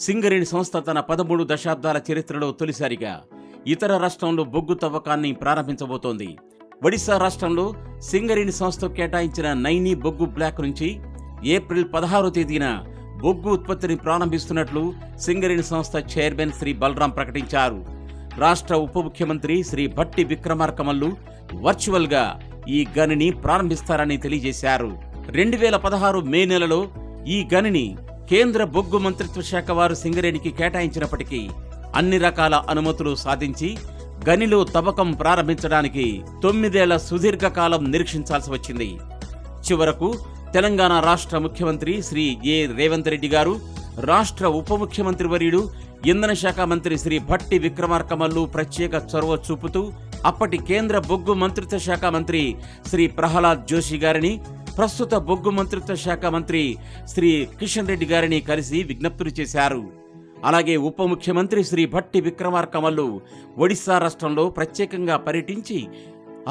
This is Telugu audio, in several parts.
సింగరేణి సంస్థ తన 13 దశాబ్దాల చరిత్రలో తొలిసారిగా ఇతర రాష్ట్రంలో బొగ్గు తవ్వకాన్ని ప్రారంభించబోతోంది. ఒడిశా రాష్ట్రంలో సింగరేణి సంస్థ కేటాయించిన నైనీ బొగ్గు బ్లాక్ నుంచి ఏప్రిల్ 16వ తేదీన బొగ్గు ఉత్పత్తిని ప్రారంభిస్తున్నట్లు సింగరేణి సంస్థ చైర్మన్ శ్రీ బలరాం ప్రకటించారు. రాష్ట్ర ఉప ముఖ్యమంత్రి శ్రీ భట్టి విక్రమార్కమల్లు వర్చువల్గా ఈ గనిని ప్రారంభిస్తారని తెలియజేశారు. 2016 మే నెలలో ఈ గనిని కేంద్ర బొగ్గు మంత్రిత్వ శాఖ వారు సింగరేణికి కేటాయించినప్పటికీ అన్ని రకాల అనుమతులు సాధించి గనిలో తవ్వకం ప్రారంభించడానికి 9 ఏళ్ల సుదీర్ఘకాలం నిరీక్షించాల్సి వచ్చింది. చివరకు తెలంగాణ రాష్ట్ర ముఖ్యమంత్రి శ్రీ ఏ రేవంత్ రెడ్డి గారు, రాష్ట్ర ఉప ముఖ్యమంత్రి వర్యుడు ఇంధన శాఖ మంత్రి శ్రీ భట్టి విక్రమార్కమల్లు ప్రత్యేక చొరవ చూపుతూ అప్పటి కేంద్ర బొగ్గు మంత్రిత్వ శాఖ మంత్రి శ్రీ ప్రహ్లాద్ జోషి గారిని, ప్రస్తుత బొగ్గు మంత్రిత్వ శాఖ మంత్రి శ్రీ కిషన్ రెడ్డి గారిని కలిసి విజ్ఞప్తులు చేశారు. అలాగే ఉప ముఖ్యమంత్రి శ్రీ భట్టి విక్రమార్కమల్లు ఒడిశా రాష్ట్రంలో ప్రత్యేకంగా పర్యటించి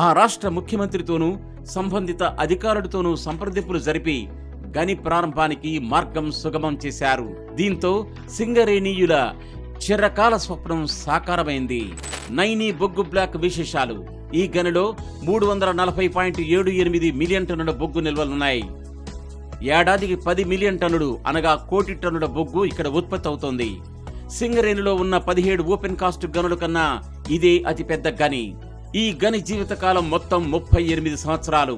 ఆ రాష్ట్ర ముఖ్యమంత్రితోనూ సంబంధిత అధికారులతోనూ సంప్రదింపులు జరిపి గని ప్రారంభానికి మార్గం సుగమం చేశారు. దీంతో సింగరేణీయుల చిరకాల స్వప్నం సాకారమైంది. నైనీ బొగ్గు బ్లాక్ విశేషాలు: ఈ గనిలో 340.78 మిలియన్ టన్నుల బొగ్గు నిల్వలున్నాయి. ఏడాదికి 10 మిలియన్ టన్నులు అనగా 1 కోటి టన్నుల బొగ్గు ఇక్కడ ఉత్పత్తి అవుతోంది. సింగరేణిలో ఉన్న 17 ఓపెన్ కాస్ట్ గనుల కన్నా ఇదే అతిపెద్ద గని. ఈ గని జీవితకాలం మొత్తం 38 సంవత్సరాలు.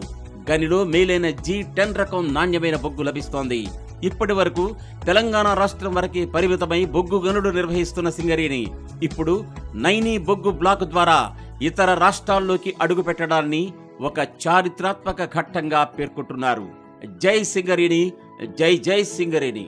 గనిలో మేలైన G10 రకం నాణ్యమైన బొగ్గు లభిస్తోంది. ఇప్పటి వరకు తెలంగాణ రాష్ట్రం వరకే పరిమితమై బొగ్గు గనులు నిర్వహిస్తున్న సింగరేణి ఇప్పుడు నైనీ బొగ్గు బ్లాక్ ద్వారా ఇతర రాష్ట్రాల్లోకి అడుగు పెట్టడాన్ని ఒక చారిత్రాత్మక ఘట్టంగా పేర్కొంటున్నారు. జై సింగరేణి, జై జై సింగరేణి.